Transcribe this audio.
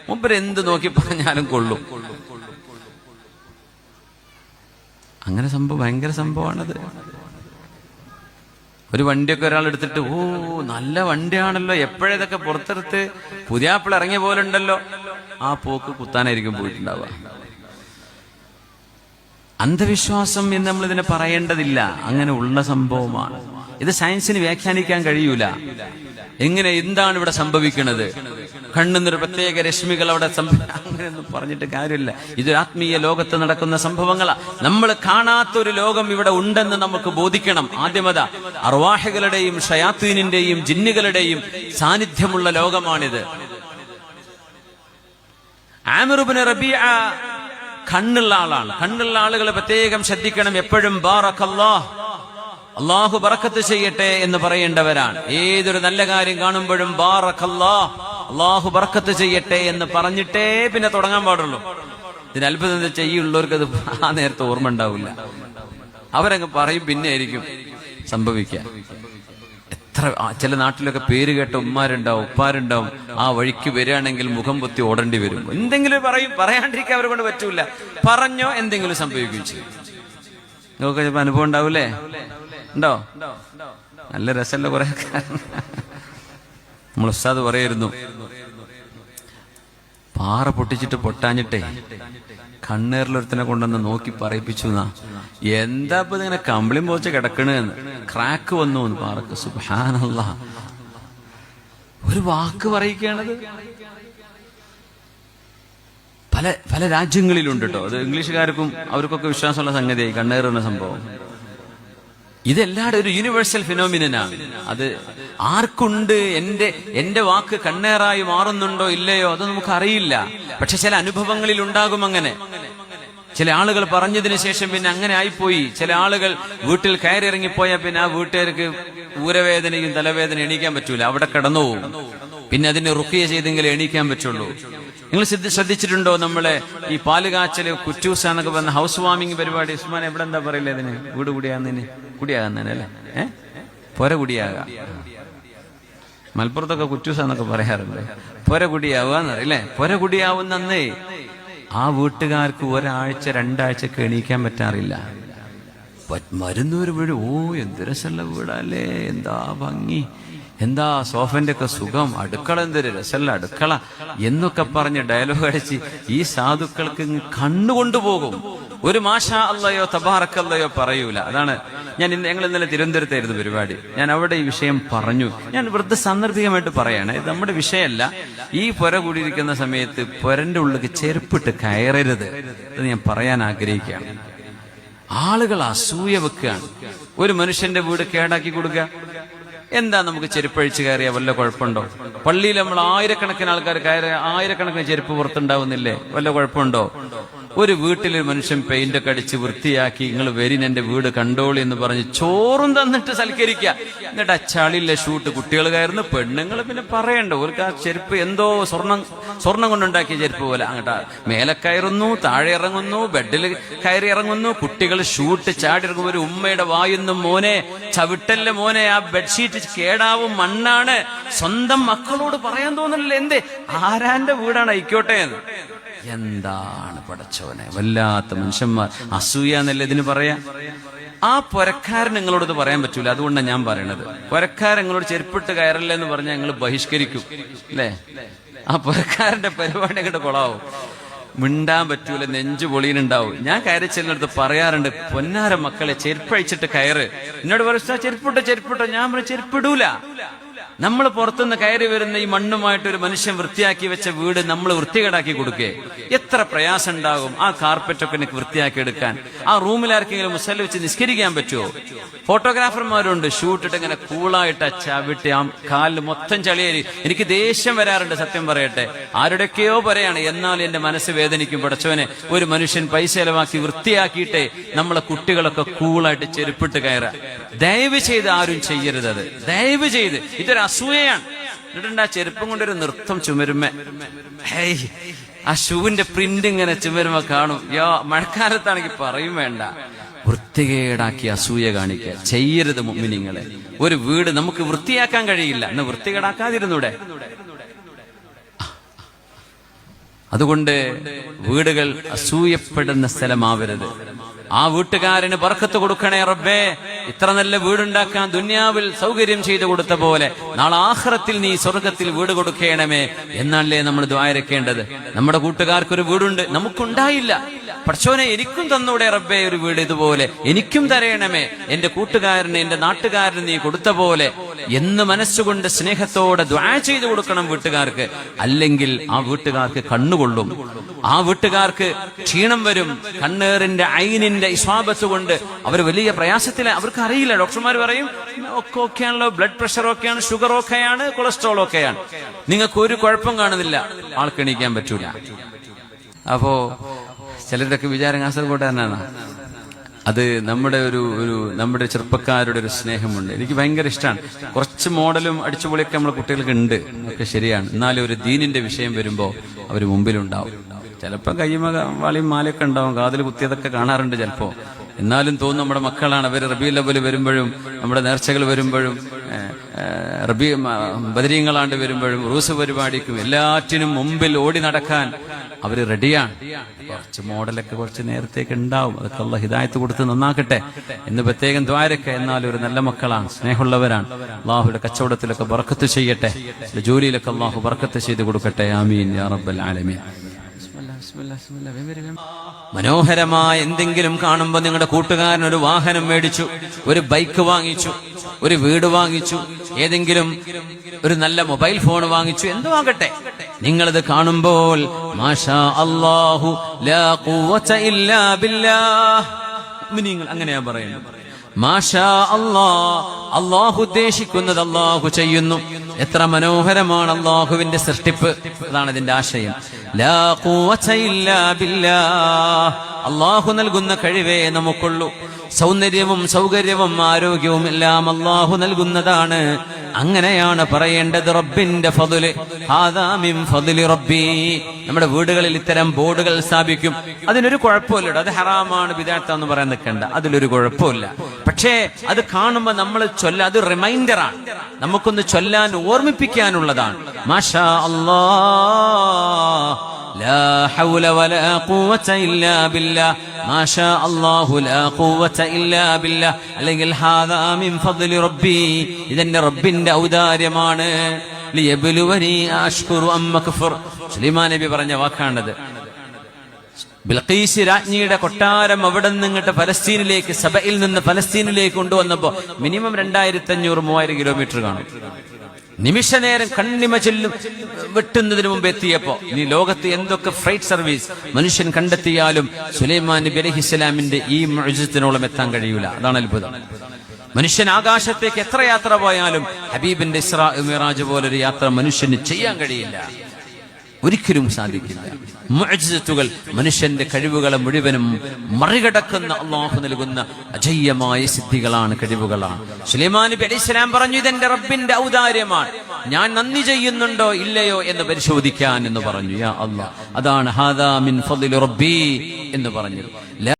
മൂപ്പര് എന്ത് നോക്കി പറഞ്ഞാലും കൊള്ളും. അങ്ങനെ സംഭവം, ഭയങ്കര സംഭവമാണത്. ഒരു വണ്ടിയൊക്കെ ഒരാൾ എടുത്തിട്ട്, ഓ നല്ല വണ്ടിയാണല്ലോ, എപ്പോഴേതൊക്കെ പുറത്തെടുത്ത് പുതിയാപ്പിള ഇറങ്ങിയ പോലെ ഉണ്ടല്ലോ, ആ പോക്ക് കുത്താനായിരിക്കും പോയിട്ടുണ്ടാവുക. അന്ധവിശ്വാസം എന്ന് നമ്മൾ ഇതിനെ പറയേണ്ടതില്ല, അങ്ങനെ ഉള്ള സംഭവമാണ്. ഇത് സയൻസിന് വ്യാഖ്യാനിക്കാൻ കഴിയൂല. എങ്ങനെ, എന്താണ് ഇവിടെ സംഭവിക്കുന്നത്, കണ്ണുന്നൊരു പ്രത്യേക രശ്മികൾ അവിടെ അങ്ങനെയൊന്നും പറഞ്ഞിട്ട് കാര്യമില്ല. ഇതൊരു ആത്മീയ ലോകത്ത് നടക്കുന്ന സംഭവങ്ങളാ. നമ്മൾ കാണാത്തൊരു ലോകം ഇവിടെ ഉണ്ടെന്ന് നമുക്ക് ബോധിക്കണം. ആദ്യമത അർവാഹികളുടെയും ഷയാത്തീനിന്റെയും ജിന്നുകളുടെയും സാന്നിധ്യമുള്ള ലോകമാണിത്. ആമിർ ഇബ്നു റബീഅ കണ്ണുള്ള ആളാണ്. കണ്ണുള്ള ആളുകൾ പ്രത്യേകം ശ്രദ്ധിക്കണം. എപ്പോഴും ബാറക്കല്ലാഹ്, അള്ളാഹു ബറക്കത്ത് ചെയ്യട്ടെ എന്ന് പറയേണ്ടവരാണ്. ഏതൊരു നല്ല കാര്യം കാണുമ്പോഴും ബാറക്കല്ലാഹ്, അള്ളാഹു ബറക്കത്ത് ചെയ്യട്ടെ എന്ന് പറഞ്ഞിട്ടേ പിന്നെ തുടങ്ങാൻ പാടുള്ളൂ. ഇതിന് അത്ഭുതം ചെയ്യുള്ളവർക്ക് അത് ആ നേരത്തെ ഓർമ്മ ഉണ്ടാവില്ല. അവരങ്ങ് പറയും, പിന്നെ ആയിരിക്കും സംഭവിക്കുക. എത്ര ചില നാട്ടിലൊക്കെ പേര് കേട്ട ഉമ്മാരുണ്ടാവും, ഉപ്പാരുണ്ടാവും. ആ വഴിക്ക് വരികയാണെങ്കിൽ മുഖം പൊത്തി ഓടേണ്ടി വരും. എന്തെങ്കിലും പറയും, പറയാണ്ടിരിക്കാൻ അവരെ കൊണ്ട് പറ്റൂല. പറഞ്ഞോ എന്തെങ്കിലും സംഭവിക്കുകയും ചെയ്യും. നിങ്ങൾക്ക് ചിലപ്പോൾ അനുഭവം ഉണ്ടാവൂലേ? ഉണ്ടോ? നല്ല രസമല്ല കുറെ. നമ്മൾ ഉസ്താദ് പറയായിരുന്നു, പാറ പൊട്ടിച്ചിട്ട് പൊട്ടാഞ്ഞിട്ടേ കണ്ണേറിലൊരുത്തനെ കൊണ്ടുവന്ന് നോക്കി പറയിപ്പിച്ചു എന്നാ. എന്താ ഇപ്പൊ ഇതിങ്ങനെ കമ്പിളിയും പോച്ച് കിടക്കണെന്ന്, ക്രാക്ക് വന്നു എന്ന് പാറക്ക്. സുബ്ഹാനല്ലാഹ്, ഒരു വാക്ക് പറയിക്കുകയാണത്. പല പല രാജ്യങ്ങളിലുണ്ട് കേട്ടോ. അത് ഇംഗ്ലീഷുകാർക്കും അവർക്കൊക്കെ വിശ്വാസമുള്ള സംഗതിയായി കണ്ണേറുന്ന സംഭവം. ഇതെല്ലാവരും ഒരു യൂണിവേഴ്സൽ ഫിനോമിനനാണ്. അത് ആർക്കുണ്ട്, എന്റെ വാക്ക് കണ്ണേറായി മാറുന്നുണ്ടോ ഇല്ലയോ അത് നമുക്ക് അറിയില്ല. പക്ഷെ ചില അനുഭവങ്ങളിൽ ഉണ്ടാകും അങ്ങനെ. ചില ആളുകൾ പറഞ്ഞതിന് ശേഷം പിന്നെ അങ്ങനെ ആയിപ്പോയി. ചില ആളുകൾ വീട്ടിൽ കയറിയിറങ്ങിപ്പോയാൽ പിന്നെ ആ വീട്ടുകാർക്ക് ഊരവേദനയും തലവേദനയും എണീക്കാൻ പറ്റൂല, അവിടെ കിടന്നു പോകും. പിന്നെ അതിന് റുഖിയ ചെയ്തെങ്കിലേ എണീക്കാൻ പറ്റുള്ളൂ. നിങ്ങൾ ശ്രദ്ധിച്ചിട്ടുണ്ടോ, നമ്മളെ ഈ പാലുകാച്ചല് കുറ്റൂസ എന്നൊക്കെ പറഞ്ഞ ഹൗസ് വാമിംഗ് പരിപാടി? ഉസ്മാൻ എവിടെ എന്താ പറയില്ല ഇതിന്? വീട് കുടിയാകുന്നതിന്, കുടിയാകുന്നതിനല്ലേ, പൊര കുടിയാകുക. മലപ്പുറത്തൊക്കെ കുറ്റൂസ എന്നൊക്കെ പറയാറുണ്ട്. പൊര കുടിയാവുക എന്നറിയില്ലേ? പൊര കുടിയാവുന്നേ ആ വീട്ടുകാർക്ക് ഒരാഴ്ച രണ്ടാഴ്ചക്ക് എണീക്കാൻ പറ്റാറില്ല. മരുന്നൂര് വീട്, ഓ എന്ത് രസമുള്ള വീടല്ലേ, എന്താ ഭംഗി, എന്താ സോഫന്റെ ഒക്കെ സുഖം, അടുക്കള എന്തൊരു രസമല്ല അടുക്കള എന്നൊക്കെ പറഞ്ഞ് ഡയലോഗ് അടിച്ച് ഈ സാധുക്കൾക്ക് കണ്ണുകൊണ്ടുപോകും. ഒരു മാഷാ അല്ലയോ തബാറക്കല്ലയോ പറയൂല. അതാണ് ഞങ്ങൾ ഇന്നലെ തിരുവനന്തപുരത്തായിരുന്നു പരിപാടി. ഞാൻ അവിടെ ഈ വിഷയം പറഞ്ഞു. ഞാൻ വെറുതെ സാന്ദർഭികമായിട്ട് പറയാണ്, ഇത് നമ്മുടെ വിഷയമല്ല. ഈ പൊര കൂടിയിരിക്കുന്ന സമയത്ത് പൊരന്റെ ഉള്ളിലേക്ക് ചെരുപ്പിട്ട് കയറരുത് എന്ന് ഞാൻ പറയാൻ ആഗ്രഹിക്കുകയാണ്. ആളുകൾ അസൂയ വെക്കുകയാണ്. ഒരു മനുഷ്യന്റെ വീട് കേടാക്കി കൊടുക്കുക. എന്താ നമുക്ക് ചെരുപ്പഴിച്ച് കയറിയാ വല്ല കുഴപ്പമുണ്ടോ? പള്ളിയിൽ നമ്മൾ ആയിരക്കണക്കിന് ആൾക്കാർ കയറി ആയിരക്കണക്കിന് ചെരുപ്പ് പുറത്തുണ്ടാവുന്നില്ലേ, വല്ല കുഴപ്പമുണ്ടോ? ഒരു വീട്ടിലൊരു മനുഷ്യൻ പെയിന്റ് ഒക്കെ അടിച്ച് വൃത്തിയാക്കി, നിങ്ങൾ വരി എന്റെ വീട് കണ്ടോളി എന്ന് പറഞ്ഞ് ചോറും തന്നിട്ട് സൽക്കരിക്കുക. എന്നിട്ട് ആ ചളിയിലെ ഷൂട്ട് കുട്ടികൾ കയറുന്നു, പെണ്ണുങ്ങൾ പിന്നെ പറയണ്ട. അവർക്ക് ആ ചെരുപ്പ് എന്തോ സ്വർണം കൊണ്ടുണ്ടാക്കിയ ചെരുപ്പ് പോലെ അങ്ങോട്ട് മേലെ കയറുന്നു, താഴെ ഇറങ്ങുന്നു, ബെഡിൽ കയറി ഇറങ്ങുന്നു, കുട്ടികൾ ഷൂട്ട് ചാടി ഇറങ്ങും. ഒരു ഉമ്മയുടെ വായുന്നു, മോനെ ചവിട്ടല്ല മോനെ, ആ ബെഡ്ഷീറ്റ് കേടാവും, മണ്ണാണ്. സ്വന്തം മക്കളോട് പറയാൻ തോന്നില്ല, എന്തേ ആരാന്റെ വീടാണ് ആയിക്കോട്ടെ എന്ന്. എന്താണ് പടച്ചോനെ, വല്ലാത്ത മനുഷ്യന്മാർ. അസൂയ എന്നല്ലേ ഇതിന് പറയാ. ആ പൊരക്കാരൻ നിങ്ങളോട് ഇത് പറയാൻ പറ്റൂല. അതുകൊണ്ടാണ് ഞാൻ പറയണത്, പൊരക്കാരൻ നിങ്ങളോട് ചെരുപ്പിട്ട് കയറല്ലേ എന്ന് പറഞ്ഞാൽ നിങ്ങൾ ബഹിഷ്കരിക്കും അല്ലേ? ആ പൊരക്കാരന്റെ പരിപാടി അങ്ങോട്ട് കൊളാവും. മിണ്ടാൻ പറ്റൂല, നെഞ്ചു പൊളിയിലുണ്ടാവും. ഞാൻ കയറി ചെല്ലിനടുത്ത് പറയാറുണ്ട്, പൊന്നാര മക്കളെ ചെരുപ്പഴിച്ചിട്ട് കയറ്. എന്നോട് പറയാ ചെരുപ്പിട്ടോ. ഞാൻ പറഞ്ഞു ചെരുപ്പിടൂല. നമ്മൾ പുറത്തുനിന്ന് കയറി വരുന്ന ഈ മണ്ണുമായിട്ട് ഒരു മനുഷ്യൻ വൃത്തിയാക്കി വെച്ച വീട് നമ്മൾ വൃത്തികേടാക്കി കൊടുക്കേ? എത്ര പ്രയാസം ഉണ്ടാകും ആ കാർപ്പറ്റൊക്കെ എനിക്ക് വൃത്തിയാക്കി എടുക്കാൻ. ആ റൂമിൽ ആർക്കെങ്കിലും മുസല്ല വെച്ച് നിസ്കരിക്കാൻ പറ്റുമോ? ഫോട്ടോഗ്രാഫർമാരുണ്ട്, ഷൂട്ടിട്ട് ഇങ്ങനെ കൂളായിട്ട് ചവിട്ടി ആ കാലിൽ മൊത്തം ചളിയേരി. എനിക്ക് ദേഷ്യം വരാറുണ്ട്, സത്യം പറയട്ടെ. ആരുടെയൊക്കെയോ പറയാണ്, എന്നാൽ എന്റെ മനസ്സ് വേദനിക്കും. പടച്ചവനെ, ഒരു മനുഷ്യൻ പൈസ ചെലവാക്കി വൃത്തിയാക്കിയിട്ടേ നമ്മളെ കുട്ടികളൊക്കെ കൂളായിട്ട് ചെരുപ്പിട്ട് കയറുക. ദയവ് ചെയ്ത് ആരും ചെയ്യരുത് അത്, ദയവ് ചെയ്ത്. ഇതൊരു അസൂയയാണ്. എന്നിട്ടുണ്ട് ആ ചെരുപ്പം കൊണ്ടൊരു നൃത്തം ചുമരുമേ. ആ ഷൂവിന്റെ പ്രിന്റ് ഇങ്ങനെ ചുമരുമ കാണും. മഴക്കാലത്താണെങ്കിൽ പറയും വേണ്ട. വൃത്തികേടാക്കി അസൂയ കാണിക്കുക ചെയ്യരുത് മുഅ്മിനീങ്ങളെ. ഒരു വീട് നമുക്ക് വൃത്തിയാക്കാൻ കഴിയില്ല, എന്ന് വൃത്തികേടാക്കാതിരുന്നൂടെ? അതുകൊണ്ട് വീടുകൾ അസൂയപ്പെടുന്ന സ്ഥലമാവരുത്. ആ വീട്ടുകാരന് ബർക്കത്ത് കൊടുക്കണേ റബ്ബേ. ഇത്ര നല്ല വീടുണ്ടാക്കാൻ ദുനിയാവിൽ സൗകര്യം ചെയ്തു കൊടുത്ത പോലെ നാളെ ആഖിറത്തിൽ നീ സ്വർഗത്തിൽ വീട് കൊടുക്കണമേ എന്നാണല്ലേ നമ്മൾ ദുആ ഇരക്കേണ്ടത്. നമ്മുടെ കൂട്ടുകാർക്കൊരു വീടുണ്ട്, നമുക്കുണ്ടായില്ല. പടച്ചോനെ എനിക്കും തന്നൂടെ റബ്ബേ ഒരു വീട് ഇതുപോലെ, എനിക്കും തരയണമേ, എന്റെ കൂട്ടുകാരന് എന്റെ നാട്ടുകാരന് നീ കൊടുത്ത പോലെ എന്ന് മനസ്സുകൊണ്ട് സ്നേഹത്തോടെ ദുആ ചെയ്തു കൊടുക്കണം വീട്ടുകാർക്ക്. അല്ലെങ്കിൽ ആ വീട്ടുകാർക്ക് കണ്ണുകൊള്ളും, ആ വീട്ടുകാർക്ക് ക്ഷീണം വരും. കണ്ണേറിന്റെ ഐനിന്റെ ഇസ്വാബത്ത് കൊണ്ട് അവർ വലിയ പ്രയാസത്തില. അവർക്ക് അറിയില്ല. ഡോക്ടർമാർ പറയും ഒക്കെ ഓക്കെയാണല്ലോ, ബ്ലഡ് പ്രഷർ ഒക്കെയാണ്, ഷുഗർ ഒക്കെയാണ്, കൊളസ്ട്രോൾ ഒക്കെയാണ്, നിങ്ങൾക്ക് ഒരു കുഴപ്പം കാണുന്നില്ല, ആൾക്ക് എണീക്കാൻ പറ്റൂല. അപ്പോ ചിലരുടെയൊക്കെ വിചാരം കാസർഗോഡാനാണ്. അത് നമ്മുടെ നമ്മുടെ ചെറുപ്പക്കാരുടെ ഒരു സ്നേഹമുണ്ട്. എനിക്ക് ഭയങ്കര ഇഷ്ടമാണ്. കുറച്ച് മോഡലും അടിച്ചുപൊളിയൊക്കെ നമ്മുടെ കുട്ടികൾക്ക് ഉണ്ട്, ഒക്കെ ശരിയാണ്. എന്നാലും ഒരു ദീനിന്റെ വിഷയം വരുമ്പോ അവർ മുമ്പിലുണ്ടാവും. ചിലപ്പോൾ കയ്യുമ വാളിയും മാലയൊക്കെ ഉണ്ടാവും, കാതിൽ കുത്തിയതൊക്കെ കാണാറുണ്ട് ചിലപ്പോ. എന്നാലും തോന്നും നമ്മുടെ മക്കളാണ്. അവർ റബീഉൽ അവ്വൽ വരുമ്പോഴും നമ്മുടെ നേർച്ചകൾ വരുമ്പോഴും ബദരീങ്ങളാണ്ട് വരുമ്പോഴും റൂസ് പരിപാടിക്കും എല്ലാറ്റിനും മുമ്പിൽ ഓടി നടക്കാൻ അവര് റെഡിയാണ്. കുറച്ച് മോഡലൊക്കെ കുറച്ച് നേരത്തേക്ക് ഉണ്ടാവും. അതൊക്കെ അല്ലാഹു ഹിദായത്ത് കൊടുത്ത് നന്നാക്കട്ടെ എന്ന് പ്രത്യേകം ദ്വാരക്കെ. എന്നാലും ഒരു നല്ല മക്കളാണ്, സ്നേഹമുള്ളവരാണ്. അല്ലാഹുവിന്റെ കച്ചവടത്തിലൊക്കെ ബർക്കത്ത് ചെയ്യട്ടെ, ജോലിയിലൊക്കെ അല്ലാഹു ബർക്കത്ത് ചെയ്ത് കൊടുക്കട്ടെ. ആമീൻ യാ റബ്ബൽ ആലമീൻ. മനോഹരമായ എന്തെങ്കിലും കാണുമ്പോൾ നിങ്ങളുടെ കൂട്ടുകാരൻ ഒരു വാഹനം മേടിച്ചു, ഒരു ബൈക്ക് വാങ്ങിച്ചു, ഒരു വീട് വാങ്ങിച്ചു, ഏതെങ്കിലും ഒരു നല്ല മൊബൈൽ ഫോൺ വാങ്ങിച്ചു, എന്തുവാകട്ടെ, നിങ്ങളത് കാണുമ്പോൾ മാഷാ അല്ലാഹു ലാ ഖുവത ഇല്ലാ ബില്ലാഹ്, നിങ്ങൾ അങ്ങനെയാ പറയുന്നത്. മാഷാ അല്ലാഹ്, അല്ലാഹു ഉദ്ദേശിക്കുന്നത് അല്ലാഹു ചെയ്യുന്നു. എത്ര മനോഹരമാണ് അല്ലാഹുവിന്റെ സൃഷ്ടിപ്പ്. അതാണ് ഇതിന്റെ ആശയം. ലാ ഖുവത ഇല്ലാ ബില്ലാഹ്, അല്ലാഹു നൽകുന്ന കഴിവേ നമുക്കുള്ളൂ. സൗന്ദര്യവും സൗകര്യവും ആരോഗ്യവും എല്ലാം അല്ലാഹു നൽകുന്നതാണ്. അങ്ങനെയാണ് പറയേണ്ടത്. റബ്ബിന്റെ ഫദ്ല്, ഹാദാ മിൻ ഫദ്ലി റബ്ബി. നമ്മുടെ വീടുകളിൽ ഇത്തരം ബോർഡുകൾ സ്ഥാപിക്കും. അതിനൊരു കുഴപ്പമില്ല. അത് ഹറാമാണ്, ബിദ്അത്താന്ന് പറയാൻ നിൽക്കണ്ട, അതിലൊരു കുഴപ്പമില്ല. പക്ഷേ അത് കാണുമ്പോൾ നമ്മൾ അത് റിമൈൻഡറാണ്, നമുക്കൊന്ന് ചൊല്ലാൻ ഓർമ്മിപ്പിക്കാനുള്ളതാണ്. മാഷാ അല്ലാഹ് ലാ ഹൗല വലാ ഖുവത ഇല്ലാ ബില്ലാഹ്, മാഷാ അല്ലാഹു ലാ ഖുവത ഇല്ലാ ബില്ലാഹ്, അല്ലെങ്കിൽ ഹാദാ മിൻ ഫദ്ലി റബ്ബി, ഇതെന്റെ റബ്ബിന്റെ ഔദാര്യമാണ്. ലിയബ്ലുവനി അഷ്കുറു അം അക്ഫുർ, സുലൈമാൻ നബി പറഞ്ഞ വാക്കാണത്. ബിൽഖീസ് രാജ്ഞിയുടെ കൊട്ടാരം അവിടെ നിന്നിട്ട് ഫലസ്തീനിലേക്ക്, സബയിൽ നിന്ന് ഫലസ്തീനിലേക്ക് കൊണ്ടുവന്നപ്പോ മിനിമം 2500-3000 കിലോമീറ്റർ കാണും. നിമിഷ നേരം കണ്ണിമ ചെല്ലും വെട്ടുന്നതിന് മുമ്പ് എത്തിയപ്പോ നീ ലോകത്ത് എന്തൊക്കെ ഫ്രൈറ്റ് സർവീസ് മനുഷ്യൻ കണ്ടെത്തിയാലും സുലൈമാൻ നബി അലൈഹിസ്സലാമിന്റെ ഈ മുഅ്ജിസത്തിനോളം എത്താൻ കഴിയൂല. അതാണ് അത്ഭുതം. മനുഷ്യൻ ആകാശത്തേക്ക് എത്ര യാത്ര പോയാലും ഹബീബിന്റെ ഇസ്രാ മിറാജ് പോലൊരു യാത്ര മനുഷ്യന് ചെയ്യാൻ കഴിയില്ല, ഒരിക്കലും സാധിക്കില്ല. മുഅ്ജിസത്തുകൾ മനുഷ്യന്റെ കഴിവുകളെ മുഴുവനും മറികടക്കുന്ന അല്ലാഹു നൽകുന്ന അജയ്യമായ സിദ്ധികളാണ്, കഴിവുകളാണ്. സുലൈമാൻ നബി അലൈഹിസ്സലാം പറഞ്ഞു, ഇതെന്റെ റബ്ബിന്റെ ഔദാര്യമാണ്, ഞാൻ നന്ദി ചെയ്യുന്നുണ്ടോ ഇല്ലയോ എന്ന് പരിശോധിക്കാൻ എന്ന് പറഞ്ഞു. യാ അല്ലാഹ്, അതാണ് ഹാദാ മിൻ ഫദ്ലി റബ്ബി എന്ന് പറഞ്ഞു.